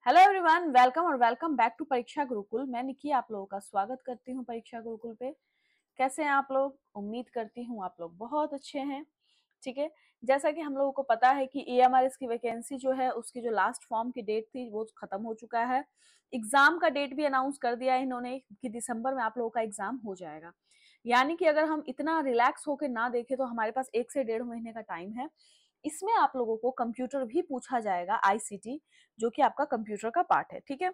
Hello everyone, welcome और welcome back to परीक्षा गुरुकुल। मैं निकी आप लोगों का स्वागत करती हूँ परीक्षा गुरुकुल पे। कैसे हैं आप लोग? उम्मीद करती हूँ आप लोग बहुत अच्छे हैं। ठीक है, जैसा कि हम लोगों को पता है कि एएमआरएस की वैकेंसी जो है उसकी जो लास्ट फॉर्म की डेट थी वो खत्म हो चुका है। एग्जाम का डेट भी अनाउंस कर दिया है इन्होंने कि दिसंबर में आप लोगों का एग्जाम हो जाएगा। यानी कि अगर हम इतना रिलैक्स होकर ना देखें तो हमारे पास 1 से 1.5 महीने का टाइम है। इसमें आप लोगों को कंप्यूटर भी पूछा जाएगा, आईसीटी, जो कि आपका कंप्यूटर का पार्ट है। ठीक है,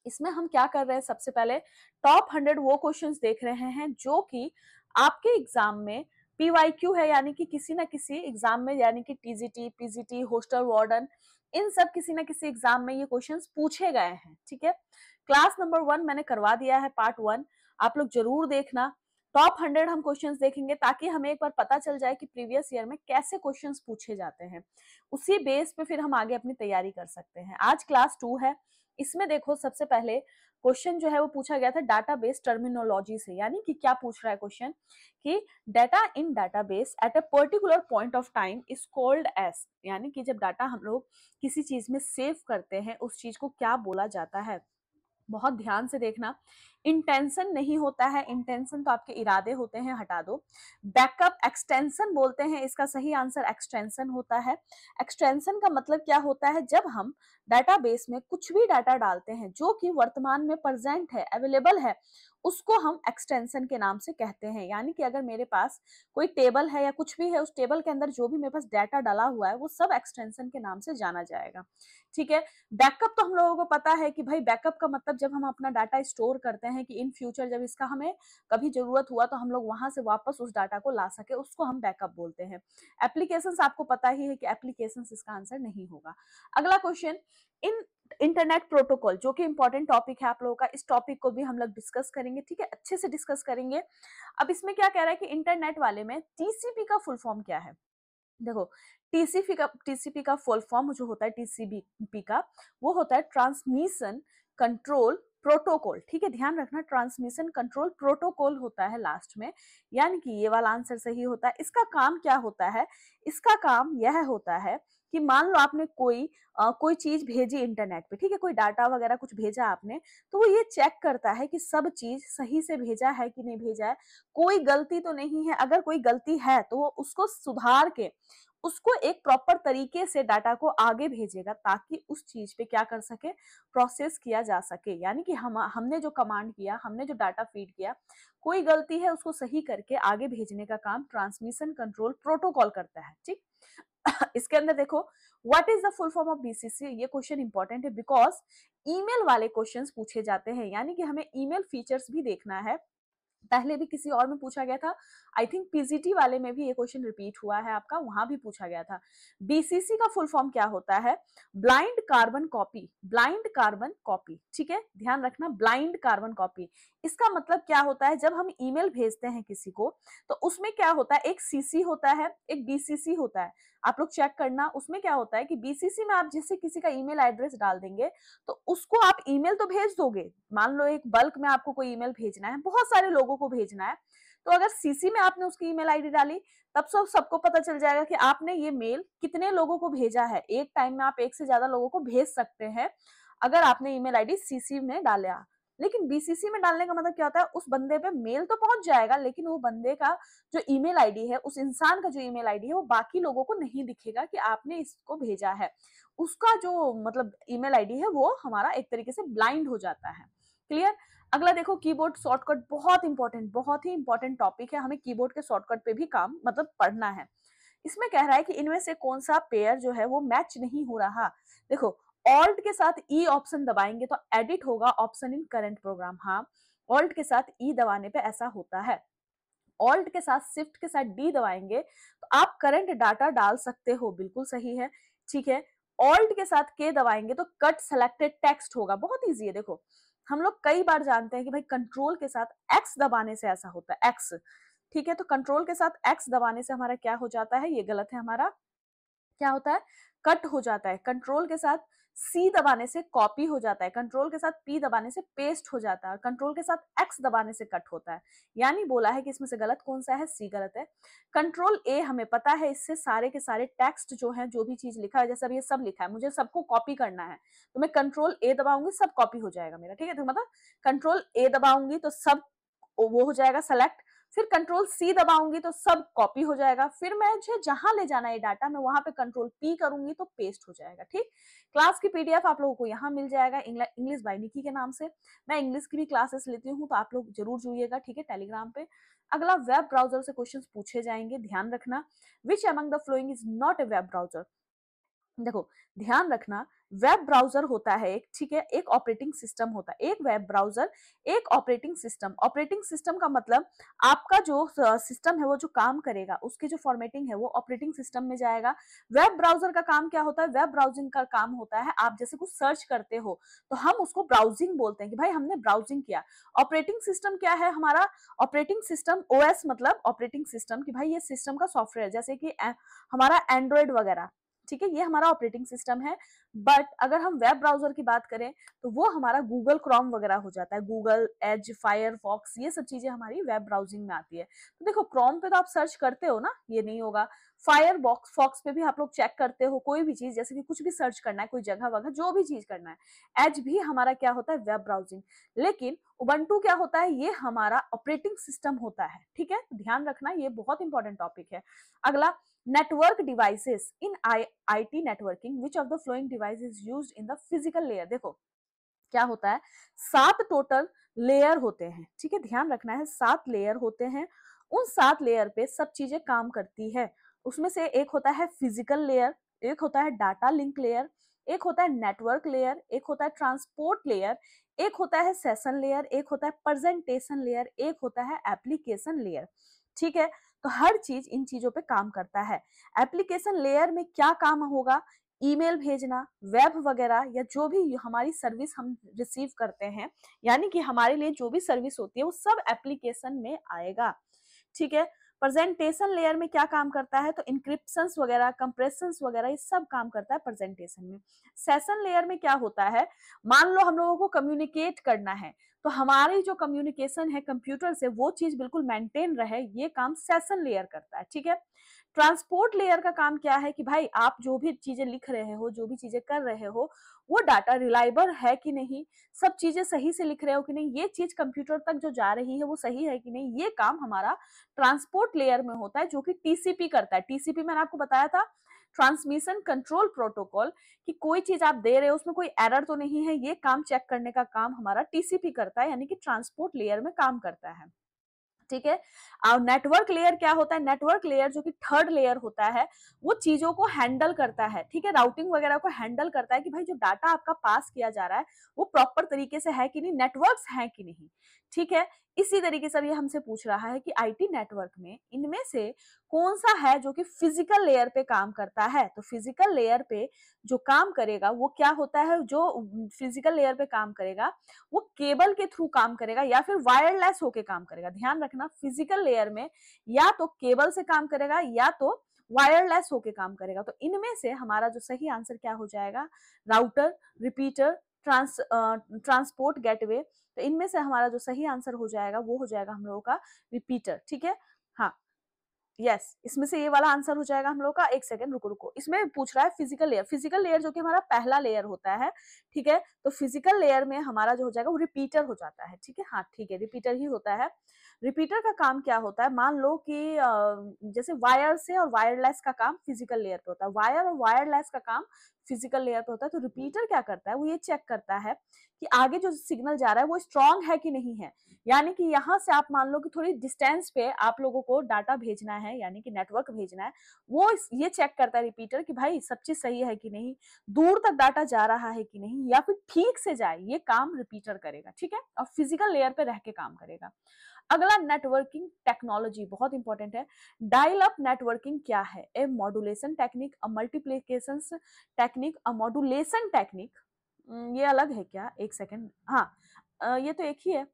इसमें हम क्या कर रहे हैं, सबसे पहले टॉप 100 वो क्वेश्चंस देख रहे हैं जो कि आपके एग्जाम में पीवाईक्यू है, यानी कि किसी ना किसी एग्जाम में, यानी कि टीजीटी, पीजीटी, हॉस्टल वार्डन, इन सब किसी ना किसी एग्जाम में ये क्वेश्चंस पूछे गए हैं। ठीक है, क्लास नंबर 1 मैंने करवा दिया है, पार्ट 1 आप लोग जरूर देखना। टॉप 100 हम क्वेश्चंस देखेंगे ताकि हमें एक बार पता चल जाए कि प्रीवियस ईयर में कैसे क्वेश्चंस पूछे जाते हैं। उसी बेस पे फिर हम आगे अपनी तैयारी कर सकते हैं। आज क्लास 2 है। इसमें देखो, सबसे पहले क्वेश्चन जो है वो पूछा गया था डाटाबेस टर्मिनोलॉजी से। यानी कि क्या पूछ रहा है क्वेश्चन कि data in database at a particular point of time is called age, यानी कि जब डाटा हम लोग किसी चीज में सेव करते हैं उस चीज को क्या बोला जाता है। बहुत ध्यान से देखना। इंटेंशन नहीं होता है, इंटेंशन तो आपके इरादे होते हैं, हटा दो। बैकअप एक्सटेंशन बोलते हैं, इसका सही आंसर एक्सटेंशन होता है। एक्सटेंशन का मतलब क्या होता है, जब हम डाटाबेस में कुछ भी डाटा डालते हैं जो कि वर्तमान में प्रेजेंट है, अवेलेबल है, उसको हम एक्सटेंशन के नाम से कहते हैं। यानी कि अगर मेरे पास कोई टेबल है या कुछ भी है, उस टेबल के अंदर जो भी मेरे पास डाटा डाला हुआ है वो सब एक्सटेंशन के नाम से जाना जाएगा। ठीक है, बैकअप तो हम लोगों को पता है कि भाई बैकअप का मतलब जब हम अपना डाटा स्टोर करते हैं कि इन फ्यूचर जब इसका हमें कभी जरूरत हुआ तो हम लोग वहां से वापस उस डाटा को ला सके, उसको हम बैकअप बोलते हैं। एप्लीकेशंस आपको पता ही है कि एप्लीकेशंस इसका आंसर नहीं होगा। अगला क्वेश्चन, इन इंटरनेट प्रोटोकॉल, जो कि इंपॉर्टेंट टॉपिक है आप लोगों का, इस टॉपिक को भी हम लोग डिस्कस करेंगे। ठीक है, अच्छे से डिस्कस करेंगे। अब इसमें क्या कह रहा है कि इंटरनेट वाले में टीसीपी का फुल फॉर्म क्या है। देखो, टीसीपी का फुल फॉर्म जो होता है टीसीपी का, वो होता है ट्रांसमिशन कंट्रोल प्रोटोकॉल। ठीक है, ध्यान रखना, ट्रांसमिशन कंट्रोल प्रोटोकॉल होता है लास्ट में। यानी कि ये वाला आंसर सही होता है। इसका काम क्या होता है, इसका काम यह होता है कि मान लो आपने कोई चीज भेजी इंटरनेट पे। ठीक है, कोई डाटा वगैरह कुछ भेजा आपने, तो वो ये चेक करता है कि सब चीज सही से भेजा है कि नहीं भेजा है, कोई गलती तो नहीं है। अगर कोई गलती है तो वो उसको सुधार के उसको एक प्रॉपर तरीके से डाटा को आगे भेजेगा ताकि उस चीज पे क्या कर सके, प्रोसेस किया जा सके। यानी कि हमने जो कमांड किया, हमने जो डाटा फीड किया, कोई गलती है उसको सही करके आगे भेजने का काम ट्रांसमिशन कंट्रोल प्रोटोकॉल करता है। ठीक, इसके अंदर देखो, what is the full form of BCC. ये क्वेश्चन इंपॉर्टेंट है बिकॉज ईमेल वाले क्वेश्चंस पूछे जाते हैं। यानी कि हमें ईमेल फीचर्स भी देखना है। पहले भी किसी और में पूछा गया था, आई थिंक पीजीटी वाले में भी ये क्वेश्चन रिपीट हुआ है आपका, वहां भी पूछा गया था। बीसीसी का फुल फॉर्म क्या होता है, blind carbon copy. Blind carbon copy, ठीक है, ध्यान रखना, ब्लाइंड कार्बन कॉपी। इसका मतलब क्या होता है, जब हम ईमेल भेजते हैं किसी को तो उसमें क्या होता है, एक सीसी होता है, एक बीसीसी होता है। आप लोग चेक करना, उसमें क्या होता है कि बीसीसी में आप जिससे किसी का ईमेल एड्रेस डाल देंगे तो उसको आप ईमेल तो भेज दोगे। मान लो एक बल्क में आपको कोई ईमेल भेजना है, बहुत सारे लोगों को भेजना है, तो अगर सीसी में आपने उसकी ईमेल आईडी डाली तब सबको पता चल जाएगा कि आपने ये मेल कितने लोगों को भेजा है। एक टाइम में आप एक से ज्यादा लोगों को भेज सकते हैं अगर आपने ईमेल आईडी सीसी में डाला। लेकिन बीसीसी में डालने का मतलब क्या होता है, उस बंदे पे मेल तो पहुंच जाएगा लेकिन वो बंदे का जो ईमेल आईडी है, उस इंसान का जो ईमेल आईडी है, वो बाकी लोगों को नहीं दिखेगा कि आपने इसको भेजा है। उसका जो मतलब ईमेल आईडी है वो हमारा एक तरीके से ब्लाइंड हो जाता है। क्लियर। अगला देखो, कीबोर्ड शॉर्टकट, बहुत इंपॉर्टेंट, बहुत ही इंपॉर्टेंट टॉपिक है। हमें कीबोर्ड के शॉर्टकट पे भी काम मतलब पढ़ना है। इसमें कह रहा है कि इनमें से कौन सा पेयर जो है वो मैच नहीं हो रहा। देखो, ऑल्ट के साथ ई ऑप्शन दबाएंगे तो एडिट होगा ऑप्शन इन करंट प्रोग्राम। हाँ, ऑल्ट के साथ ई दबाने पे ऐसा होता है। ऑल्ट के साथ शिफ्ट के साथ डी दबाएंगे तो आप करंट डाटा डाल सकते हो, बिल्कुल सही है। ठीक है, ऑल्ट के साथ के दबाएंगे तो कट सेलेक्टेड टेक्स्ट होगा। बहुत इजी है। देखो, हम लोग कई बार जानते हैं कि भाई कंट्रोल के साथ एक्स दबाने से ऐसा होता है, एक्स। ठीक है, तो कंट्रोल के साथ एक्स दबाने से हमारा क्या हो जाता है, ये गलत है हमारा। क्या होता है, कट हो जाता है। कंट्रोल के साथ सी दबाने से कॉपी हो जाता है, कंट्रोल के साथ पी दबाने से पेस्ट हो जाता है, और कंट्रोल के साथ एक्स दबाने से कट होता है। यानी बोला है कि इसमें से गलत कौन सा है, सी गलत है। कंट्रोल ए हमें पता है, इससे सारे के सारे टेक्स्ट जो है, जो भी चीज लिखा है, जैसे अब ये सब लिखा है, मुझे सबको कॉपी करना है, तो मैं कंट्रोल ए दबाऊंगी, सब कॉपी हो जाएगा मेरा, ठीक है। तो मतलब कंट्रोल ए दबाऊंगी तो सब वो हो जाएगा सेलेक्ट, फिर कंट्रोल सी दबाऊंगी तो सब कॉपी हो जाएगा, फिर मैं जहां ले जाना है डाटा, मैं वहां पे कंट्रोल पी करूंगी तो पेस्ट हो जाएगा, ठीक। क्लास की पीडीएफ आप लोगों को यहाँ मिल जाएगा इंग्लिश बाय निकी के नाम से। मैं इंग्लिश की भी क्लासेस लेती हूँ, तो आप लोग जरूर जुड़िएगा, ठीक है, टेलीग्राम पे। अगला, वेब ब्राउजर से क्वेश्चंस पूछे जाएंगे, ध्यान रखना। Which among the following is not a web browser. देखो, ध्यान रखना, वेब ब्राउजर होता है एक, ठीक है, एक ऑपरेटिंग सिस्टम होता है, एक वेब ब्राउजर एक ऑपरेटिंग सिस्टम। ऑपरेटिंग सिस्टम का मतलब आपका जो सिस्टम है वो जो काम करेगा, उसकी जो फॉर्मेटिंग है वो ऑपरेटिंग सिस्टम में जाएगा। वेब ब्राउजर का काम क्या होता है, वेब ब्राउजिंग का काम होता है, आप जैसे कुछ सर्च करते हो तो हम उसको ब्राउजिंग बोलते हैं कि भाई हमने ब्राउजिंग किया। ऑपरेटिंग सिस्टम क्या है हमारा, ऑपरेटिंग सिस्टम, ओएस मतलब ऑपरेटिंग सिस्टम, कि भाई ये सिस्टम का सॉफ्टवेयर, जैसे कि हमारा एंड्रॉइड वगैरह, ठीक है, ये हमारा ऑपरेटिंग सिस्टम है। बट अगर हम वेब ब्राउजर की बात करें तो वो हमारा गूगल क्रोम वगैरह हो जाता है, गूगल, एज, फायरफॉक्स, ये सब चीजें हमारी वेब ब्राउजिंग में आती है। तो देखो, क्रोम पे तो आप सर्च करते हो ना, ये नहीं होगा। फायरबॉक्स फॉक्स पे भी आप लोग चेक करते हो कोई भी चीज, जैसे कि कुछ भी सर्च करना है, कोई जगह वगैरह, जो भी चीज करना है। एज भी हमारा क्या होता है, वेब ब्राउजिंग। लेकिन उबंटू क्या होता है, ये हमारा ऑपरेटिंग सिस्टम होता है, ठीक है, ध्यान रखना, ये बहुत इंपॉर्टेंट टॉपिक है। अगला, network devices in IT networking, which of the following device is used in the physical layer। देखो क्या होता है, 7 टोटल लेयर होते हैं, ठीक है, ध्यान रखना है, 7 लेयर होते हैं। उन 7 लेयर पे सब चीजें काम करती है। उसमें से एक होता है फिजिकल लेयर, एक होता है डाटा लिंक लेयर, एक होता है नेटवर्क लेयर, एक होता है ट्रांसपोर्ट लेयर, एक होता है सेशन लेयर, एक होता है प्रेजेंटेशन लेयर, एक होता है एप्लीकेशन लेयर, ठीक है। तो हर चीज इन चीजों पे काम करता है। एप्लीकेशन लेयर में क्या काम होगा, ईमेल भेजना, वेब वगैरह, या जो भी हमारी सर्विस हम रिसीव करते हैं, यानी कि हमारे लिए जो भी सर्विस होती है वो सब एप्लीकेशन में आएगा, ठीक है। प्रेजेंटेशन लेयर में क्या काम करता है, तो इंक्रिप्शंस वगैरह, कंप्रेशंस वगैरह, ये सब काम करता है प्रेजेंटेशन में। सेशन लेयर में क्या होता है, मान लो हम लोगों को कम्युनिकेट करना है, तो हमारी जो कम्युनिकेशन है कंप्यूटर से, वो चीज बिल्कुल मेंटेन रहे, ये काम सेशन लेयर करता है, ठीक है। ट्रांसपोर्ट लेयर का काम क्या है कि भाई आप जो भी चीजें लिख रहे हो, जो भी चीजें कर रहे हो, वो डाटा रिलायबल है कि नहीं, सब चीजें सही से लिख रहे हो कि नहीं, ये चीज कंप्यूटर तक जो जा रही है वो सही है कि नहीं, ये काम हमारा ट्रांसपोर्ट लेयर में होता है, जो कि टीसीपी करता है। टीसीपी मैंने आपको बताया था, ट्रांसमिशन कंट्रोल प्रोटोकॉल, कि कोई चीज आप दे रहे हो उसमें कोई एरर तो नहीं है, ये काम चेक करने का काम हमारा टीसीपी करता है, यानी कि ट्रांसपोर्ट लेयर में काम करता है, ठीक है। और नेटवर्क लेयर क्या होता है, नेटवर्क लेयर जो कि थर्ड लेयर होता है, वो चीजों को हैंडल करता है, ठीक है, राउटिंग वगैरह को हैंडल करता है कि भाई जो डाटा आपका पास किया जा रहा है वो प्रॉपर तरीके से है कि नहीं, नेटवर्क्स हैं कि नहीं, ठीक है। इसी तरीके से ये हमसे पूछ रहा है कि आईटी नेटवर्क में इनमें से कौन सा है जो कि फिजिकल लेयर पे काम करता है। तो फिजिकल लेयर पे जो काम करेगा वो क्या होता है, जो फिजिकल लेयर पे काम करेगा वो केबल के थ्रू काम करेगा या फिर वायरलेस होके काम करेगा। ध्यान रखना, फिजिकल लेयर में या तो केबल से काम करेगा या तो वायरलेस होके काम करेगा। तो इनमें से हमारा जो सही आंसर क्या हो जाएगा, राउटर, रिपीटर, ट्रांसपोर्ट गेटवे। तो इनमें से हमारा जो सही आंसर हो जाएगा वो हो जाएगा हम लोगों का रिपीटर, ठीक है। हाँ, यस, इसमें से ये वाला आंसर हो जाएगा हम लोग का। एक सेकंड रुको रुको, इसमें पूछ रहा है फिजिकल लेयर, फिजिकल लेयर जो कि हमारा पहला लेयर होता है, ठीक है। तो फिजिकल लेयर में हमारा जो हो जाएगा वो रिपीटर हो जाता है, ठीक है। हाँ ठीक है, रिपीटर ही होता है। रिपीटर का काम क्या होता है, मान लो कि जैसे वायर से और वायरलेस का काम फिजिकल लेयर पे होता है, वायर और वायरलेस का काम फिजिकल लेयर पे होता है। तो रिपीटर क्या करता है, वो ये चेक करता है कि आगे जो सिग्नल जा रहा है वो स्ट्रांग है कि नहीं है। यानी कि यहाँ से आप मान लो कि थोड़ी डिस्टेंस पे आप लोगों को डाटा भेजना है, यानी कि नेटवर्क भेजना है, वो ये चेक करता है रिपीटर कि भाई सब चीज सही है कि नहीं, दूर तक डाटा जा रहा है कि नहीं, या फिर ठीक से जाए, ये काम रिपीटर करेगा, ठीक है, और फिजिकल लेयर पे रह के काम करेगा। अगला, नेटवर्किंग टेक्नोलॉजी, बहुत इंपॉर्टेंट है। डायल अप नेटवर्किंग क्या है, ए मॉड्यूलेशन टेक्निक, अ मल्टीप्लिकेशन टेक्निक, अ मॉड्यूलेशन टेक्निक, ये अलग है क्या, एक सेकेंड, हाँ ये तो एक ही है।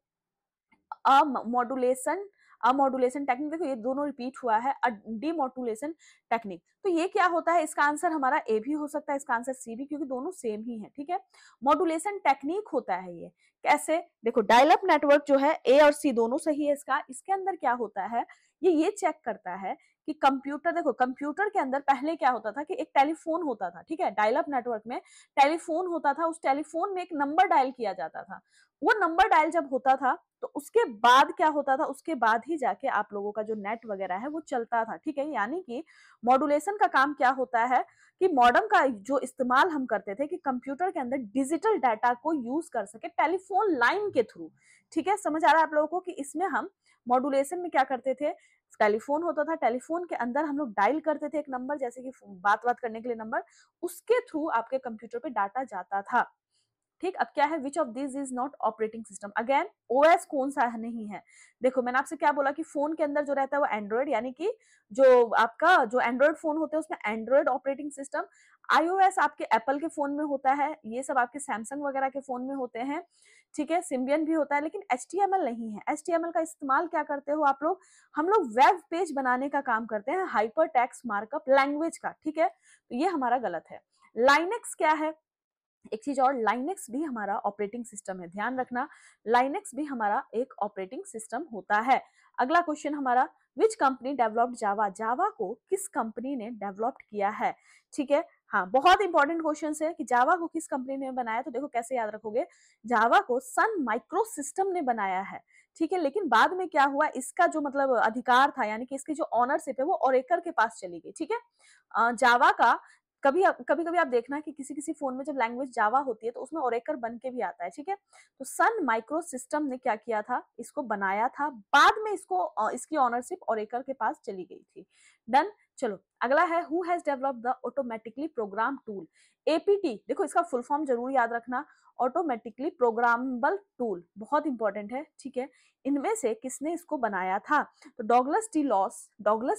मॉड्यूलेशन अमॉड्यूलेशन टेक्निक, देखो ये दोनों रिपीट हुआ है, डीमॉड्यूलेशन टेक्निक। तो ये क्या होता है, इसका आंसर हमारा ए भी हो सकता है, इसका आंसर सी भी, क्योंकि दोनों सेम ही है, ठीक है। मॉड्यूलेशन टेक्निक होता है ये, कैसे, देखो डायल अप नेटवर्क जो है ए और सी दोनों सही है इसका। इसके अंदर क्या होता है, ये चेक करता है कि कंप्यूटर, देखो कंप्यूटर के अंदर पहले क्या होता था कि एक टेलीफोन होता था, ठीक है, डायल अप नेटवर्क में टेलीफोन होता था, उस टेलीफोन में एक नंबर डायल किया जाता था। वो नंबर डायल जब होता था तो उसके बाद क्या होता था, उसके बाद ही जाके आप लोगों का जो नेट वगैरह है वो चलता था, ठीक है। यानी कि मॉड्यूलेशन का काम क्या होता है कि मॉडेम का जो इस्तेमाल हम करते थे कि कंप्यूटर के अंदर डिजिटल डाटा को यूज कर सके टेलीफोन लाइन के थ्रू, ठीक है। समझ आ रहा है आप लोगों को कि इसमें हम मॉड्यूलेशन में क्या करते थे, टेलीफोन होता था, टेलीफोन के अंदर हम लोग डायल करते थे एक नंबर, जैसे कि बात करने के लिए नंबर, उसके थ्रू आपके कंप्यूटर पे डाटा जाता था, ठीक। अब क्या है, which of this is not operating system, again OS कौन सा नहीं है। देखो मैंने आपसे क्या बोला कि फोन के अंदर जो रहता है वो एंड्रॉइड, यानी कि जो आपका जो एंड्रॉइड फोन होते हैं उसमें एंड्रॉइड ऑपरेटिंग सिस्टम, आईओएस आपके एप्पल के फोन में होता है, ये सब आपके सैमसंग वगैरह के फोन में होते हैं, ठीक है। सिम्बियन भी होता है, लेकिन एचटीएमएल नहीं है। एचटीएमएल का इस्तेमाल क्या करते हो आप लोग, हम लोग वेब पेज बनाने का काम करते हैं हाइपर टेक्स्ट मार्कअप लैंग्वेज का, ठीक है। तो ये हमारा गलत है। लाइनेक्स क्या है, एक चीज और, लाइनेक्स भी हमारा ऑपरेटिंग सिस्टम है, ध्यान रखना, लाइनेक्स भी हमारा एक ऑपरेटिंग सिस्टम होता है। अगला क्वेश्चन हमारा, विच कंपनी डेवलप्ड जावा, जावा को किस कंपनी ने डेवलप्ड किया है, ठीक है। हाँ, बहुत इंपॉर्टेंट क्वेश्चन है कि जावा को किस कंपनी ने बनाया, तो देखो कैसे याद रखोगे, जावा को सन माइक्रो सिस्टम ने बनाया है, ठीक है। लेकिन बाद में क्या हुआ, इसका जो मतलब अधिकार था, यानी कि इसकी जो ऑनरशिप है वो ओरेकल के पास चली गई, ठीक है। जावा का कभी कभी आप देखना कि किसी किसी फोन में जब लैंग्वेज जावा होती है तो उसमें ओरेकल बन के भी आता है, ठीक है। तो सन माइक्रो सिस्टम ने क्या किया था, इसको बनाया था, बाद में इसको इसकी ऑनरशिप ओरेकल के पास चली गई थी। डन। चलो अगला है, who has developed the automatically program tool, APT, देखो इसका फुल फॉर्म जरूर याद रखना, ऑटोमेटिकली प्रोग्रामेबल टूल, बहुत इंपॉर्टेंट है, ठीक है। इनमें से किसने इसको बनाया था, तो डॉगलस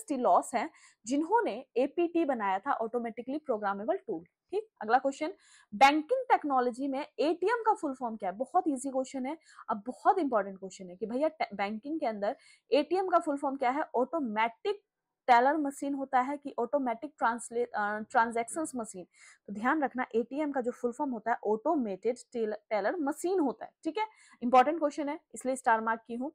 टी लॉस है जिन्होंने एपीटी बनाया था, ऑटोमेटिकली प्रोग्रामेबल टूल, ठीक। अगला क्वेश्चन, बैंकिंग टेक्नोलॉजी में एटीएम का फुल फॉर्म क्या है, बहुत इजी क्वेश्चन है। अब बहुत इंपॉर्टेंट क्वेश्चन है कि भैया बैंकिंग के अंदर एटीएम का फुल फॉर्म क्या है, ऑटोमेटिक टेलर मशीन होता है कि ऑटोमेटिक ट्रांजैक्शंस मशीन। तो ध्यान रखना, एटीएम का जो फुल फॉर्म होता है ऑटोमेटेड टेलर मशीन होता है, ठीक है। इंपॉर्टेंट क्वेश्चन है इसलिए स्टार मार्क की हूं।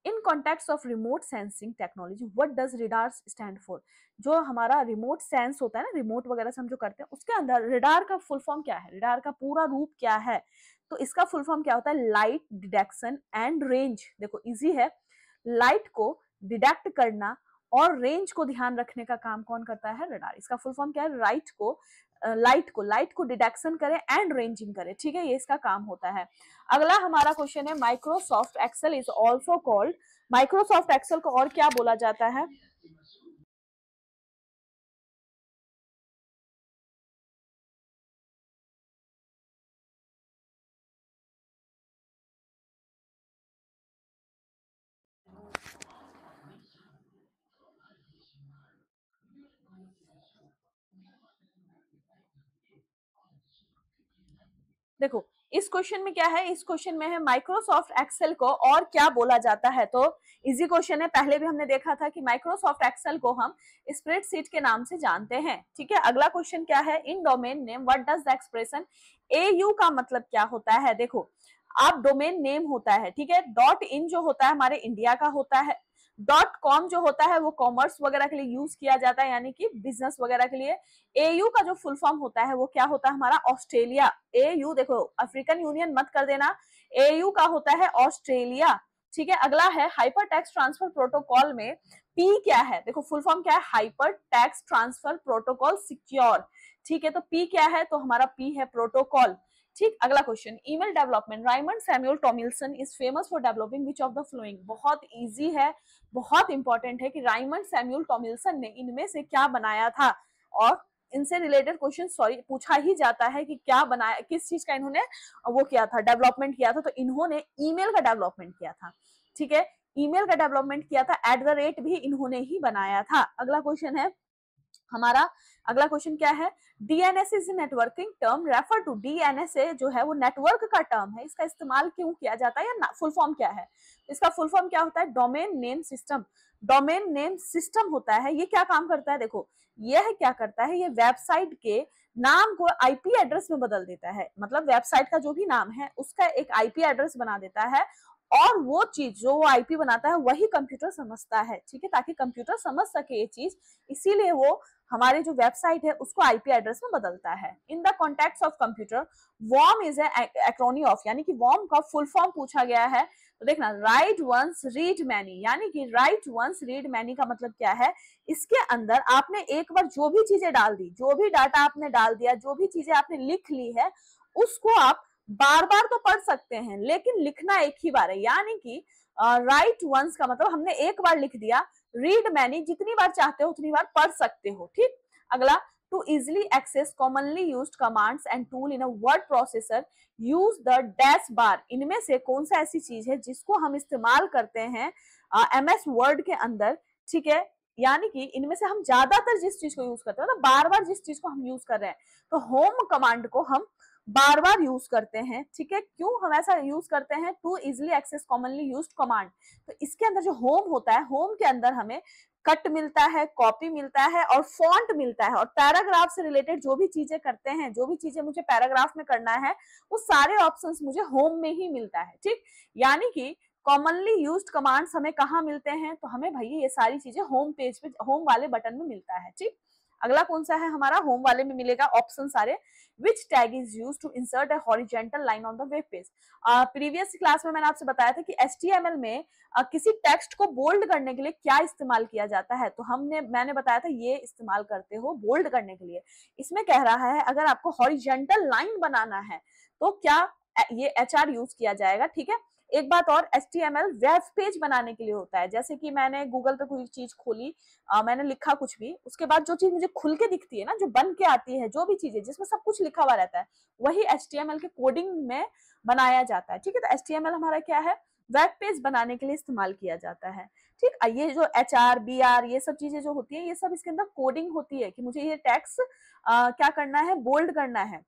In context of remote sensing technology what does radar stand for, जो हमारा रिमोट सेंस होता है ना, रिमोट वगैरह से हम जो करते हैं, उसके अंदर रिडार का फुल फॉर्म क्या है, रिडार का पूरा रूप क्या है, तो इसका फुल फॉर्म क्या होता है, लाइट डिटेक्शन एंड रेंज। देखो इजी है, लाइट को डिटेक्ट करना और रेंज को ध्यान रखने का काम कौन करता है, रडार। इसका फुल फॉर्म क्या है, लाइट को डिटेक्शन करे एंड रेंजिंग करे, ठीक है, ये इसका काम होता है। अगला हमारा क्वेश्चन है, Microsoft Excel is also called, Microsoft Excel को और क्या बोला जाता है, देखो इस क्वेश्चन में क्या है, इस क्वेश्चन में है माइक्रोसॉफ्ट एक्सेल को और क्या बोला जाता है, तो इजी क्वेश्चन है, पहले भी हमने देखा था कि माइक्रोसॉफ्ट एक्सेल को हम स्प्रेडशीट के नाम से जानते हैं, ठीक है। अगला क्वेश्चन क्या है, in domain name what does the expression AU का मतलब क्या होता है, देखो आप डोमेन नेम होता है, ठीक है, डॉट इन जो होता है हमारे इंडिया का होता है, डॉट कॉम जो होता है वो कॉमर्स वगैरह के लिए यूज किया जाता है, यानी कि बिजनेस वगैरह के लिए। एयू का जो फुल फॉर्म होता है वो क्या होता है हमारा, ऑस्ट्रेलिया। एयू देखो अफ्रीकन यूनियन मत कर देना, एयू का होता है ऑस्ट्रेलिया, ठीक है। अगला है हाइपर टैक्स ट्रांसफर प्रोटोकॉल में पी क्या है, देखो फुल फॉर्म क्या है, hyper tax transfer protocol secure, ठीक है। तो पी क्या है, तो हमारा पी है प्रोटोकॉल, ठीक। अगला question, email development, Raymond Samuel टॉमिल्सन is famous for developing which of the flowing, बहुत इजी है, बहुत इंपॉर्टेंट है कि रायमंड सैमुअल टॉमिल्सन ने इनमें से क्या बनाया था, और इनसे रिलेटेड क्वेश्चन सॉरी पूछा ही जाता है कि क्या बनाया, किस चीज का इन्होंने वो किया था, डेवलपमेंट किया था, तो इन्होंने ईमेल का डेवलपमेंट किया था, ठीक है, ईमेल का डेवलपमेंट किया था, @ भी इन्होंने ही बनाया था। अगला क्वेश्चन है, हमारा अगला क्वेश्चन क्या है, DNS is networking term refer to, डीएनएसए जो है वो नेटवर्क का टर्म है, इसका इस्तेमाल क्यों किया जाता है या फुल फॉर्म क्या है? इसका फुल फॉर्म क्या होता है? Domain name system. Domain name system होता है, ये क्या काम करता है? देखो यह क्या करता है, ये वेबसाइट के नाम को आईपी एड्रेस में बदल देता है, मतलब वेबसाइट का जो भी नाम है उसका एक आईपी एड्रेस बना देता है, और वो चीज जो वो आईपी बनाता है वही कंप्यूटर समझता है, ठीक है, ताकि कंप्यूटर समझ सके ये चीज, इसीलिए वो हमारे जो वेबसाइट है उसको आईपी एड्रेस में बदलता है। In the context of computer, worm is acronym of, यानी कि वॉर्म का फुल फॉर्म पूछा गया है, तो देखना राइट वंस रीड मैनी, यानी कि राइट वंस रीड मैनी का मतलब क्या है, इसके अंदर आपने एक बार जो भी चीजें डाल दी, जो भी डाटा आपने डाल दिया, जो भी चीजें आपने लिख ली है, उसको आप बार बार तो पढ़ सकते हैं लेकिन लिखना एक ही बार है, यानी कि राइट वंस का मतलब हमने एक बार लिख दिया, रीड मैनी जितनी बार चाहते हो उतनी बार पढ़ सकते हो, ठीक। अगला, to easily access commonly used commands and tool in a word processor use the dash bar, इनमें से कौन सा ऐसी चीज है जिसको हम इस्तेमाल करते हैं एमएस वर्ड के अंदर, ठीक है, यानी कि इनमें से हम ज्यादातर जिस चीज को यूज करते हैं, मतलब बार बार जिस चीज को हम यूज कर रहे हैं, तो होम कमांड को हम बार बार यूज करते हैं, ठीक है। क्यों हम ऐसा यूज करते हैं? To easily access commonly used command, तो इसके अंदर जो होम होता है, होम के अंदर हमें कट मिलता है, कॉपी मिलता है और फॉन्ट मिलता है, और पैराग्राफ से रिलेटेड जो भी चीजें करते हैं, जो भी चीजें मुझे पैराग्राफ में करना है, वो सारे ऑप्शंस मुझे होम में ही मिलता है, ठीक। यानी कि कॉमनली यूज्ड कमांड्स हमें कहाँ मिलते हैं? तो हमें भैया ये सारी चीजें होम पेज पे, होम वाले बटन में मिलता है, ठीक। अगला कौन सा है हमारा? होम वाले में मिलेगा ऑप्शन सारे, which tag is used to insert a horizontal line on the web page। Previous class में मैंने आपसे बताया था कि HTML में किसी टेक्स्ट को बोल्ड करने के लिए क्या इस्तेमाल किया जाता है, तो मैंने बताया था ये इस्तेमाल करते हो बोल्ड करने के लिए। इसमें कह रहा है अगर आपको हॉरिजॉन्टल लाइन बनाना है तो क्या ये HR यूज किया जाएगा, ठीक है। एक बात और, HTML वेब पेज बनाने के लिए होता है, जैसे कि मैंने गूगल पे कोई चीज खोली, मैंने लिखा कुछ भी, उसके बाद जो चीज मुझे खुल के दिखती है ना, जो बन के आती है, जो भी चीजें जिसमें सब कुछ लिखा हुआ रहता है, वही HTML के कोडिंग में बनाया जाता है, ठीक है। तो HTML हमारा क्या है? वेब पेज बनाने के लिए इस्तेमाल किया जाता है, ठीक। ये जो HR BR ये सब चीजें जो होती है, ये सब इसके अंदर कोडिंग होती है कि मुझे ये टेक्स्ट क्या करना है? बोल्ड करना है,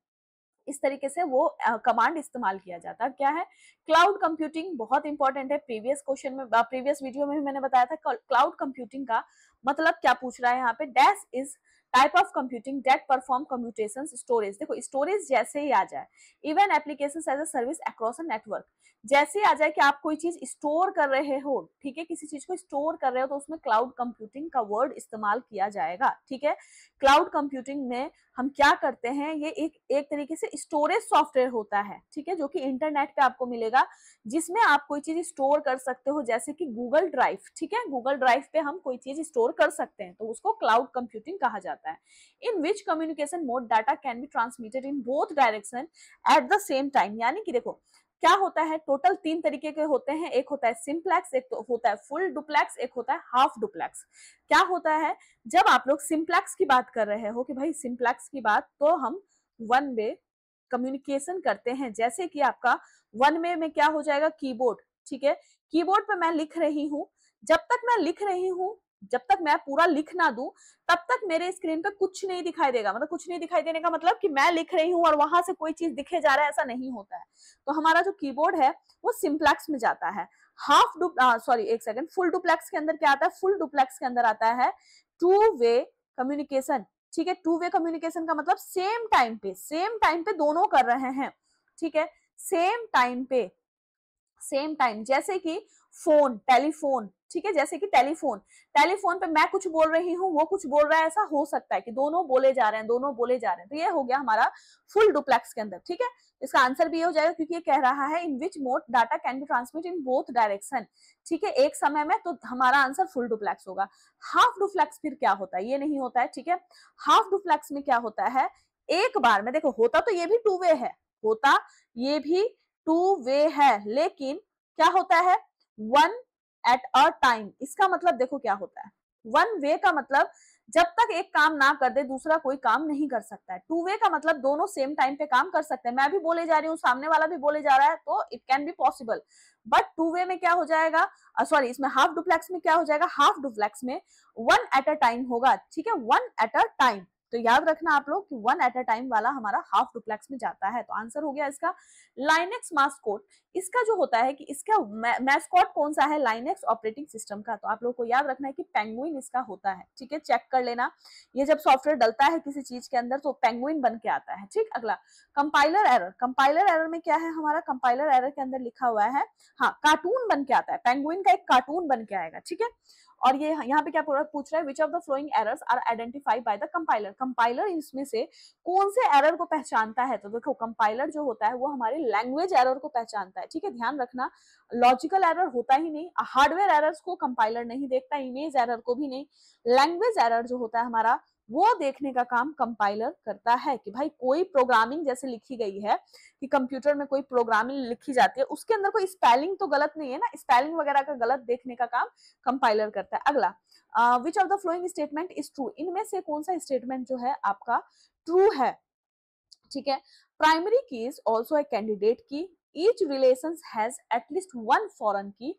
इस तरीके से वो कमांड इस्तेमाल किया जाता है। क्या है? क्लाउड कंप्यूटिंग बहुत इंपॉर्टेंट है, प्रीवियस क्वेश्चन में, प्रीवियस वीडियो में भी मैंने बताया था। क्लाउड कंप्यूटिंग का मतलब क्या पूछ रहा है यहाँ पे? Dash is type of computing that perform computation storage. देखो स्टोरेज जैसे ही आ जाए, even application as a service across a network, जैसे आ जाए कि आप कोई चीज स्टोर कर रहे हो, ठीक है, किसी चीज को स्टोर कर रहे हो, तो उसमें क्लाउड कंप्यूटिंग का वर्ड इस्तेमाल किया जाएगा, ठीक है। क्लाउड कंप्यूटिंग में हम क्या करते हैं? ये एक तरीके से स्टोरेज सॉफ्टवेयर होता है, ठीक है, जो कि इंटरनेट पे आपको मिलेगा, जिसमें आप कोई चीज स्टोर कर सकते हो, जैसे कि गूगल ड्राइव, ठीक है। गूगल ड्राइव पे हम कोई चीज स्टोर कर सकते हैं, तो उसको क्लाउड कंप्यूटिंग कहा जाता है। In which communication mode data can be transmitted in both direction at the same time, यानी कि देखो क्या होता है, टोटल 3 तरीके के होते हैं, एक होता है सिंप्लेक्स, एक तो होता है फुल डुप्लेक्स, एक होता है हाफ डुप्लेक्स। क्या होता है? जब आप लोग सिंप्लेक्स की बात कर रहे हो कि भाई सिंप्लेक्स की बात, तो हम वन वे कम्युनिकेशन करते हैं, जैसे कि आपका वन वे में क्या हो जाएगा? कीबोर्ड, ठीक है। कीबोर्ड पे मैं लिख रही हूं, जब तक मैं लिख रही हूं, जब तक मैं पूरा लिख ना दूं, तब तक मेरे स्क्रीन पे कुछ नहीं दिखाई देगा, मतलब कुछ नहीं दिखाई देने का मतलब कि मैं लिख रही हूं और वहां से कोई चीज दिखे जा रहा है, ऐसा नहीं होता है। तो हमारा जो कीबोर्ड है वो सिंप्लेक्स में जाता है। एक सेकंड, फुल डुप्लेक्स के अंदर क्या आता है? फुल डुप्लेक्स के अंदर आता है टू वे कम्युनिकेशन, ठीक है। टू वे कम्युनिकेशन का मतलब सेम टाइम पे दोनों कर रहे हैं, ठीक है, सेम टाइम, जैसे कि फोन, टेलीफोन, ठीक है, जैसे कि टेलीफोन पे मैं कुछ बोल रही हूँ, वो कुछ बोल रहा है, ऐसा हो सकता है कि दोनों बोले जा रहे हैं, तो ये हो गया हमारा फुल डुप्लेक्स के अंदर, ठीक है। इसका आंसर भी हो जाएगा, क्योंकि ये कह रहा है in which mode data can be transmit in both direction, ठीक है, एक समय में, तो हमारा आंसर फुल डुप्लेक्स होगा। हाफ डुप्लेक्स फिर क्या होता है? ये नहीं होता है, ठीक है। हाफ डुप्लेक्स में क्या होता है? एक बार में, देखो होता तो ये भी टू वे है, लेकिन क्या होता है? One at a time. इसका मतलब देखो क्या होता है? वन वे का मतलब जब तक एक काम ना कर दे दूसरा कोई काम नहीं कर सकता है। टू वे का मतलब दोनों सेम टाइम पे काम कर सकते हैं, मैं भी बोले जा रही हूँ, सामने वाला भी बोले जा रहा है, तो it can be possible. But two way में क्या हो जाएगा, सॉरी इसमें हाफ डुप्लेक्स में क्या हो जाएगा, हाफ डुप्लेक्स में वन एट अ टाइम होगा, ठीक है, वन एट अ टाइम। तो याद रखना आप लोग कि वन एट अ टाइम वाला हमारा हाफ डुप्लेक्स में जाता है। तो आंसर हो गया इसका लाइनेक्स मास्कोट। इसका जो होता है कि इसका मैस्कॉट कौन सा है, लाइनेक्स ऑपरेटिंग सिस्टम का। तो आप लोग को याद रखना है कि पेंगुइन इसका होता है, ठीक है, चेक कर लेना। ये जब सॉफ्टवेयर डलता है किसी चीज के अंदर तो पेंगुइन बन के आता है, ठीक। अगला कंपाइलर एरर। कंपाइलर एरर में क्या है, हमारा कंपाइलर एरर के अंदर लिखा हुआ है, हाँ, कार्टून बन के आता है, पेंगुइन का एक कार्टून बन के आएगा, ठीक है। और ये यहाँ पे क्या पूछ रहा है, which of the following errors are identified by the compiler. Compiler इसमें से कौन से एरर को पहचानता है, तो देखो कंपाइलर जो होता है वो हमारे लैंग्वेज एरर को पहचानता है, ठीक है, ध्यान रखना। लॉजिकल एरर होता ही नहीं, हार्डवेयर एरर्स को कंपाइलर नहीं देखता, इमेज एरर को भी नहीं। लैंग्वेज एरर जो होता है हमारा, वो देखने का काम कंपाइलर करता है कि भाई कोई प्रोग्रामिंग जैसे लिखी गई है, कि कंप्यूटर में कोई प्रोग्रामिंग लिखी जाती है, उसके अंदर कोई स्पेलिंग तो गलत नहीं है ना, स्पेलिंग वगैरह का गलत देखने का काम कंपाइलर करता है। अगला विच of the following statement is true. इनमें से कौन सा स्टेटमेंट जो है आपका ट्रू है, ठीक है। प्राइमरी की इज ऑल्सो ए कैंडिडेट की, each relations has at least one foreign key,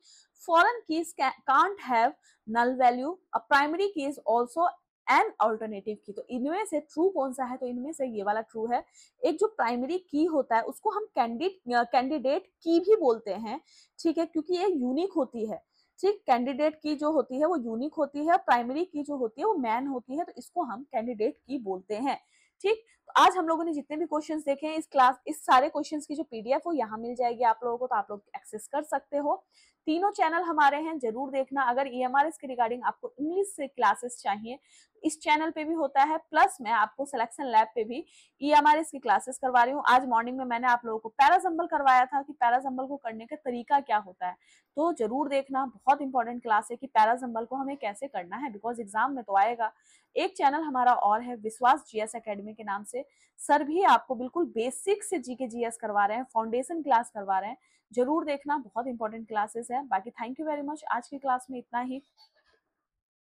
foreign keys can't have null value, a primary key is also an alternative की। तो इनमें से ट्रू कौन सा है, तो इनमें से ये वाला ट्रू है। एक जो प्राइमरी की होता है उसको हम कैंडिडेट की भी बोलते हैं, ठीक है, क्योंकि ये यूनिक होती है, ठीक। कैंडिडेट की जो होती है वो यूनिक होती है, प्राइमरी की जो होती है वो मैन होती है, तो इसको हम कैंडिडेट की बोलते हैं, ठीक। तो आज हम लोगों ने जितने भी क्वेश्चंस देखे हैं इस सारे क्वेश्चंस की जो पीडीएफ हो यहाँ मिल जाएगी आप लोगों को, तो आप लोग एक्सेस कर सकते हो। तीनों चैनल हमारे हैं, जरूर देखना। अगर ईएमआरएस के रिगार्डिंग आपको इंग्लिश से क्लासेस चाहिए इस चैनल पे भी होता है, प्लस मैं आपको सिलेक्शन लैब पे भी ईएमआरएस की क्लासेस करवा रही हूँ। आज मॉर्निंग में मैंने आप लोगों को पैराजंबल करवाया था कि पैराजंबल को करने का तरीका क्या होता है, तो जरूर देखना, बहुत इंपॉर्टेंट क्लास है कि पैराजंबल को हमें कैसे करना है, बिकॉज एग्जाम में तो आएगा। एक चैनल हमारा और है विश्वास जीएस एकेडमी के नाम से, सर भी आपको बिल्कुल बेसिक से जीके जीएस करवा रहे हैं, फाउंडेशन क्लास करवा रहे हैं, जरूर देखना, बहुत इंपॉर्टेंट क्लासेस है। बाकी थैंक यू वेरी मच, आज की क्लास में इतना ही।